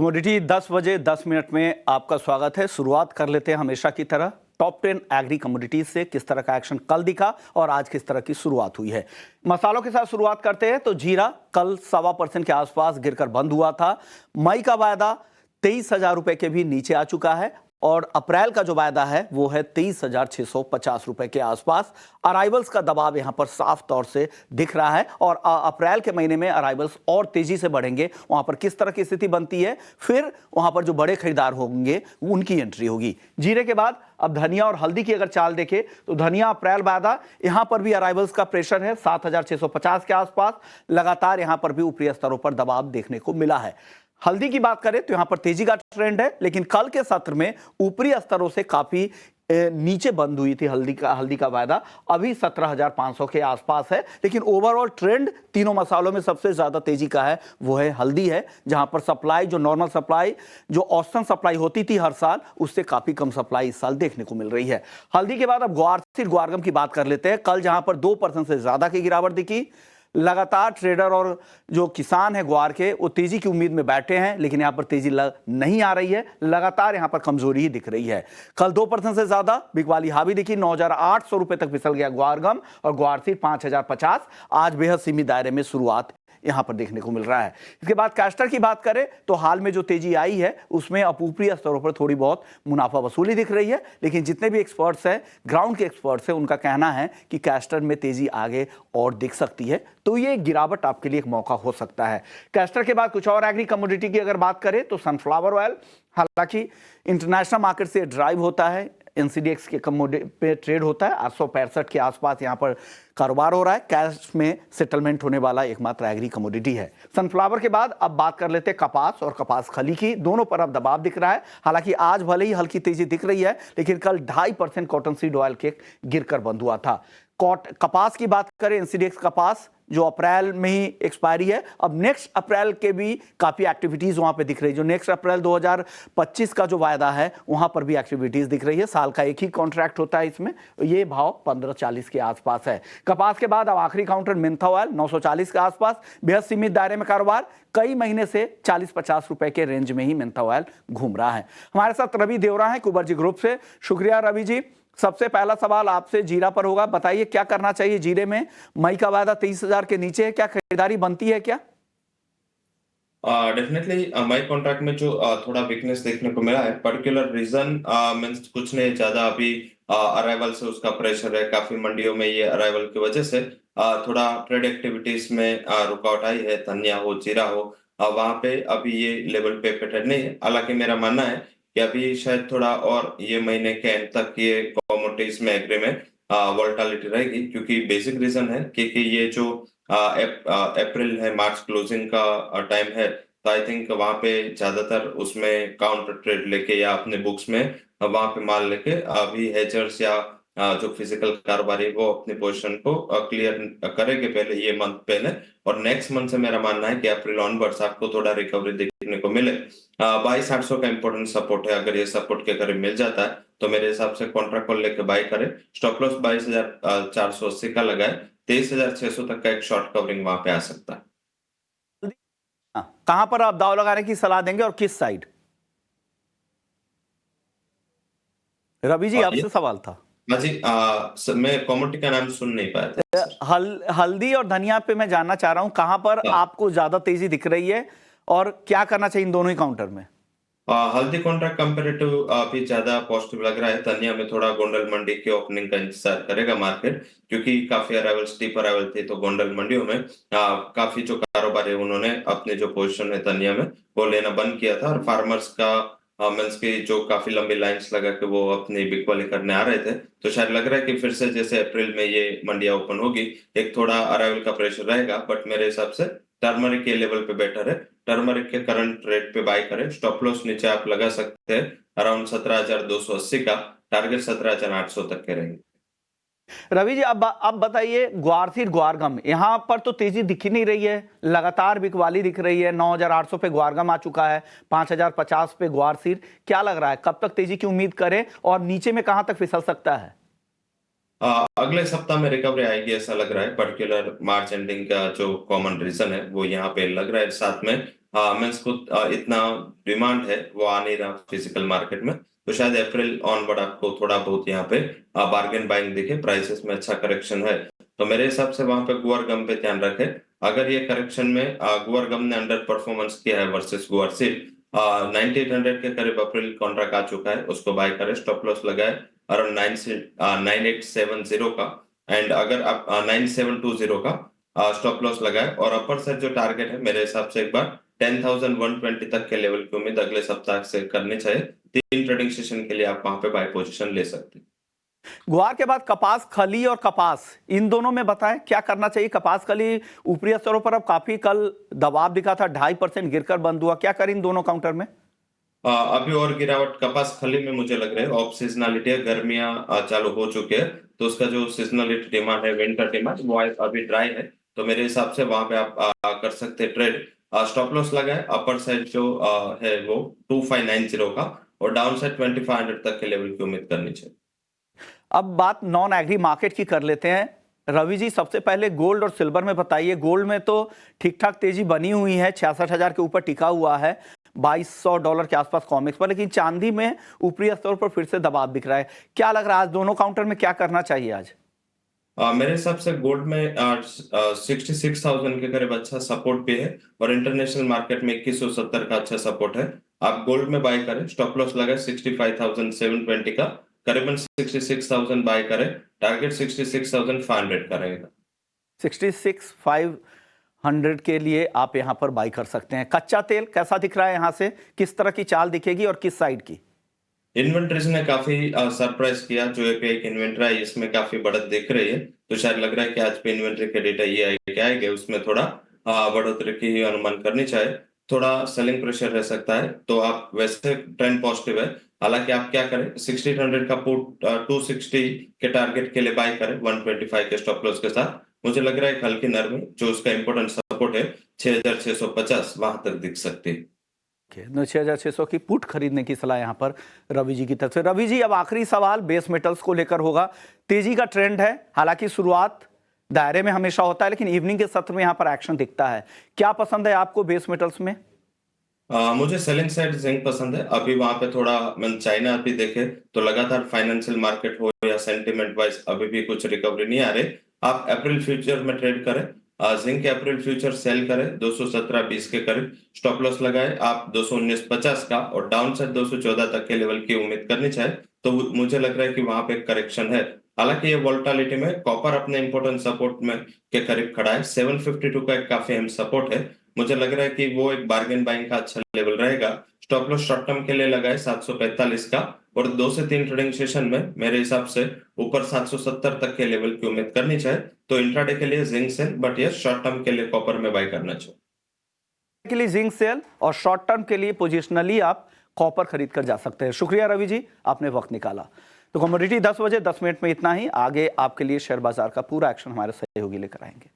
Commodity 10 बजे 10 minute में आपका स्वागत है। शुरुआत कर लेते हैं हमेशा की तरह टॉप 10 एग्री कमोडिटीज से। किस तरह का एक्शन कल दिखा और आज किस तरह की शुरुआत हुई है। मसालों के साथ शुरुआत करते हैं तो जीरा कल 1.25% के आसपास गिरकर बंद हुआ था। मई का वायदा 23,000 रुपए के भी नीचे आ चुका है और अप्रैल का जो वायदा है वो है 23,650 रुपए के आसपास। अराइवल्स का दबाव यहां पर साफ तौर से दिख रहा है और अप्रैल के महीने में अराइवल्स और तेजी से बढ़ेंगे। वहां पर किस तरह की स्थिति बनती है, फिर वहां पर जो बड़े खरीदार होंगे उनकी एंट्री होगी। जीरे के बाद अब धनिया और हल्दी की अगर चाल देखें तो धनिया अप्रैल वायदा, यहां पर भी अराइवल्स का प्रेशर है 7,650 के आसपास। लगातार यहां पर भी ऊपरी स्तरों पर दबाव देखने को मिला है। हल्दी की बात करें तो यहां पर तेजी का ट्रेंड है, लेकिन कल के सत्र में ऊपरी स्तरों से काफी नीचे बंद हुई थी हल्दी का वायदा। अभी 17,500 के आसपास है, लेकिन ओवरऑल ट्रेंड तीनों मसालों में सबसे ज्यादा तेजी का है वो है हल्दी है, जहां पर सप्लाई जो नॉर्मल सप्लाई जो औसतन सप्लाई होती थी हर साल उससे काफी कम सप्लाई इस साल देखने को मिल रही है। हल्दी के बाद अब ग्वारसीर ग्वारगम की बात कर लेते हैं। कल जहां पर 2% से ज्यादा की गिरावट दिखी, लगातार ट्रेडर और जो किसान है ग्वार के वो तेजी की उम्मीद में बैठे हैं, लेकिन यहां पर तेजी नहीं आ रही है। लगातार यहां पर कमजोरी ही दिख रही है। कल 2% से ज्यादा बिकवाली हावी दिखी, 9,800 रुपए तक फिसल गया ग्वारगम और ग्वारसीर 5,050। आज बेहद सीमित दायरे में शुरुआत यहां पर देखने को मिल रहा है। इसके बाद कैस्टर की बात करें तो हाल में जो तेजी आई है उसमें अब ऊपरी स्तरों पर थोड़ी बहुत मुनाफा वसूली दिख रही है, लेकिन जितने भी एक्सपर्ट्स हैं, ग्राउंड के एक्सपर्ट्स हैं, उनका कहना है कि कैस्टर में तेजी आगे और दिख सकती है, तो ये गिरावट आपके लिए एक मौका हो सकता है। कैस्टर के बाद कुछ और एग्री कमोडिटी की अगर बात करें तो सनफ्लावर ऑयल, हालांकि इंटरनेशनल मार्केट से ड्राइव होता है, एनसीडीएक्स के कमोडिटी पे ट्रेड होता है। 865 के आसपास यहां पर कारोबार हो रहा है। कैश में सेटलमेंट होने वाला एकमात्र एग्री कमोडिटी है। सनफ्लावर के बाद अब बात कर लेते हैं कपास और कपास खली की। दोनों पर अब दबाव दिख रहा है। हालांकि आज भले ही हल्की तेजी दिख रही है, लेकिन कल 2.5% कॉटन सीड ऑयल के गिरकर बंद हुआ था। कपास की बात करें, एनसीडीएक्स कपास जो अप्रैल में ही एक्सपायरी है, अब नेक्स्ट अप्रैल के भी काफी एक्टिविटीज वहां पे दिख रही है। जो नेक्स्ट अप्रैल 2025 का जो वायदा है वहां पर भी एक्टिविटीज दिख रही है। साल का एक ही कॉन्ट्रैक्ट होता है इसमें, ये भाव 1540 के आसपास है। कपास के बाद अब आखिरी काउंटर मेंथा ऑयल 940 के आसपास, बेहद सीमित दायरे में कारोबार। कई महीने से 40-50 रुपए के रेंज में ही मेंथा ऑयल घूम रहा है। हमारे साथ रवि देवरा है कुबरजी ग्रुप से। शुक्रिया रवि जी। सबसे पहला सवाल आपसे जीरा पर होगा। बताइए क्या करना चाहिए जीरे में? मई का वायदा 23,000 के नीचे है, क्या खरीदारी बनती है क्या? डेफिनेटली मई कॉन्ट्रैक्ट में जो थोड़ा वीकनेस देखने को मिला है, पर्टिकुलर रीजन मींस कुछ नहीं ज्यादा अभी अराइवल से उसका प्रेशर है काफी मंडियों में। ये अराइवल की वजह से थोड़ा ट्रेड एक्टिविटीज में रुकावट आई है। धनिया हो, जीरा हो, वहां पे अभी ये लेवल पे पैटर्न नहीं है। हालांकि मेरा मानना है कि अभी शायद थोड़ा और ये महीने के एंड तक ये कमोडिटीज में एग्री में वोलेटिलिटी रहेगी, क्योंकि बेसिक रीजन है क्योंकि ये जो अप्रैल है, मार्च क्लोजिंग का टाइम है, तो आई थिंक वहां पे ज्यादातर उसमें काउंटर ट्रेड लेके या अपने बुक्स में वहां पे माल लेके अभी हेजर्स या जो फिजिकल कारोबारी वो अपनी पोजीशन को क्लियर करेंगे पहले ये मंथ पहले। और नेक्स्ट मंथ से मेरा मानना है कि अप्रैल ऑनवर्ड्स आपको थोड़ा रिकवरी देखने को मिले। 22,800 का इंपॉर्टेंट सपोर्ट है। अगर ये सपोर्ट के करीब मिल जाता है तो मेरे हिसाब से कॉन्ट्रैक्ट कॉल लेके बाय करें। स्टॉप लॉस 22,480 का लगाए। 23,600 तक का एक शॉर्ट कवरिंग वहां पे आ सकता है। कहां पर आप दाव लगाने की सलाह देंगे और किस साइड? रवि जी आपसे सवाल था। हाँ जी, मैं कमोडिटी का नाम सुन नहीं पाया था। हल्दी और धनिया पे मैं जानना चाह रहा हूं कहां पर आपको ज्यादा तेजी दिख रही है और क्या करना चाहिए इन दोनों ही काउंटर में? हल्दी कॉन्ट्रैक्ट कंपेरेटिव अभी ज्यादा पॉजिटिव लग रहा है। धनिया में थोड़ा गोंडल मंडी के ओपनिंग का इंतजार करेगा मार्केट, क्योंकि काफी अराइवल स्टीप अराइवल थे, तो गोंडल मंडियों में काफी जो कारोबार है उन्होंने अपने जो पोजीशन है धनिया में वो लेना बंद किया था। और फार्मर्स का मीन्स की जो काफी लंबी लाइंस लगा के वो अपनी बिकवाली करने आ रहे थे, तो शायद लग रहा है कि फिर से जैसे अप्रैल में ये मंडियां ओपन होगी, एक थोड़ा अराइवल का प्रेशर रहेगा। बट मेरे हिसाब से टर्मरिक के लेवल पे बेटर है। टर्मरिक के करंट रेट पे बाय करें। स्टॉप लॉस नीचे आप लगा सकते हैं अराउंड 17,280 का। टारगेट 17,800 तक के रहेंगे। रवि जी अब बताइए ग्वारसीर ग्वारगम, यहां पर तो तेजी दिख ही नहीं रही है। लगातार बिकवाली दिख रही है। 9,800 पे ग्वारगम आ चुका है, 5,050 पे ग्वारसीर। क्या लग रहा है कब तक तेजी की उम्मीद करें और नीचे में कहां तक फिसल सकता है? अगले सप्ताह में रिकवरी आएगी ऐसा लग रहा है। पर्टिकुलर मार्च एंडिंग का जो कॉमन रीजन है वो यहाँ पे लग रहा है। साथ में मीन्स को इतना डिमांड है वो आ नहीं रहा फिजिकल मार्केट में, तो शायद अप्रैल ऑनवर्ड आपको थोड़ा बहुत यहाँ पे बार्गेन बाइंग दिखे, प्राइसेस में अच्छा करेक्शन है। तो मेरे हिसाब से वहां पे गुआर गम पे ध्यान रखें। अगर ये करेक्शन में गुआर गम ने अंडर परफॉर्मेंस किया है वर्सेस गुआर सिल्क, 9800 के करीब अप्रैल कॉन्ट्रैक्ट आ चुका है, उसको बाय करें, स्टॉप लॉस लगाए अराउंड 9870 का, एंड अगर आप 9720 का स्टॉप लॉस लगाए, और अपर साइड जो टारगेट है मेरे हिसाब से एक बार 10,120 तक के लेवल की उम्मीद अगले सप्ताह से करनी चाहिए। 3 ट्रेडिंग सेशन के लिए आप वहां पे बाय पोजीशन ले सकते हैं। गुआर के बाद कपास खली और कपास, इन दोनों में बताएं क्या करना चाहिए। कपास खली ऊपरी स्तरों पर अब काफी कल दबाव दिखा था, 2.5% गिरकर बंद हुआ, क्या करें इन दोनों काउंटर में? अभी और गिरावट कपास खली में मुझे लग रहा है ऑफ सीजनलिटी है, गर्मियां चालू हो चुके हैं, तो उसका जो सीजनलिटी डिमांड है, विंटर डिमांड, वो अभी ड्राई है, तो मेरे हिसाब से वहां पे आप कर सकते हैं ट्रेड। स्टॉप लॉस लगाए, अपर साइड जो है वो 2590 का, और डाउन साइड 2500 तक के लेवल की उम्मीद करनी चाहिए। अब बात नॉन एग्री मार्केट की कर लेते हैं। रवि जी, सबसे पहले गोल्ड और सिल्वर में बताइए। गोल्ड में तो ठीक ठाक तेजी बनी हुई है, 66,000 के ऊपर टिका हुआ है, $2200 के आसपास कॉमिक्स पर, लेकिन चांदी में ऊपरी स्तर पर फिर से दबाव दिख रहा है। क्या लग रहा है आज दोनों काउंटर में क्या करना चाहिए आज? मेरे हिसाब से गोल्ड में 66,000 के करीब अच्छा सपोर्ट भी है, और इंटरनेशनल मार्केट में 2170 का अच्छा सपोर्ट है। आप गोल्ड में बाय करें, स्टॉप लॉस लगाए 65,720 का, करीबन 66,000 बाय करें, टारगेट 66,500 का रहेगा। 66,500 के लिए आप यहां पर बाई कर सकते हैं। कच्चा तेल कैसा दिख रहा है यहां से, किस तरह की चाल दिखेगी और किस साइड की? इन्वेंट्रीज ने काफी सरप्राइज किया, जो एक इन्वेंट्री है इसमें काफी बढ़त दिख रही है, तो शायद लग रहा है कि आज पे इन्वेंट्री के डेटा ये आएंगे, उसमें थोड़ा बढ़ोतरी की ही अनुमान करनी चाहिए। थोड़ा सेलिंग प्रेशर रह सकता है, तो आप वैसे ट्रेंड पॉजिटिव है। हालांकि आप क्या करें, 1600 का पुट 260 के टारगेट के लिए बाय करें 125 के स्टॉप लॉस के साथ। मुझे लग रहा है हल्की नरमी, जो उसका इंपॉर्टेंट सपोर्ट है 6650 वहां तक दिख सकती है। 6,600 की पुट खरीदने की सलाह यहां पर रवि जी की तरफ से। रवि जी, अब आखिरी सवाल बेस मेटल्स को लेकर होगा। तेजी का ट्रेंड है, हालांकि शुरुआत दायरे में हमेशा होता है, लेकिन इवनिंग के सत्र में यहां पर एक्शन दिखता है। क्या पसंद है आपको बेस मेटल्स में? मुझे सेलिंग साइड जिंक पसंद है। अभी वहां पे थोड़ा मैं चाइना अभी देखे तो लगातार फाइनेंशियल मार्केट हो या सेंटिमेंट वाइज अभी भी कुछ रिकवरी नहीं आ रही। आप अप्रैल फ्यूचर में ट्रेड करें, जिंक के अप्रैल फ्यूचर सेल करें 217.20 के करीब, स्टॉप लॉस लगाए आप 219.50 का, और डाउन साइड 214 तक के लेवल की उम्मीद करनी चाहिए। तो मुझे लग रहा है कि वहां पे करेक्शन है। हालांकि ये वोलेटिलिटी में कॉपर अपने इंपोर्टेंट सपोर्ट में के करीब खड़ा है, 752 का एक काफी अहम सपोर्ट है। मुझे लग रहा है कि वो एक बार्गेन बाइंग का अच्छा लेवल रहेगा। स्टॉप लॉस शॉर्ट टर्म के लिए लगाए 745 का, और 2 से 3 ट्रेडिंग सेशन में मेरे हिसाब से ऊपर 770 तक के लेवल की उम्मीद करनी चाहिए। तो इंट्राडे के लिए जिंक सेल, बट ये शॉर्ट टर्म के लिए कॉपर में बाय करना चाहिए। के लिए जिंक सेल और शॉर्ट टर्म के लिए पोजिशनली आप कॉपर खरीद कर जा सकते हैं। शुक्रिया रवि जी, आपने वक्त निकाला। तो कमोडिटी 10 बजे 10 मिनट में इतना ही। आगे आपके लिए शेयर बाजार का पूरा एक्शन हमारे सहयोगी लेकर आएंगे।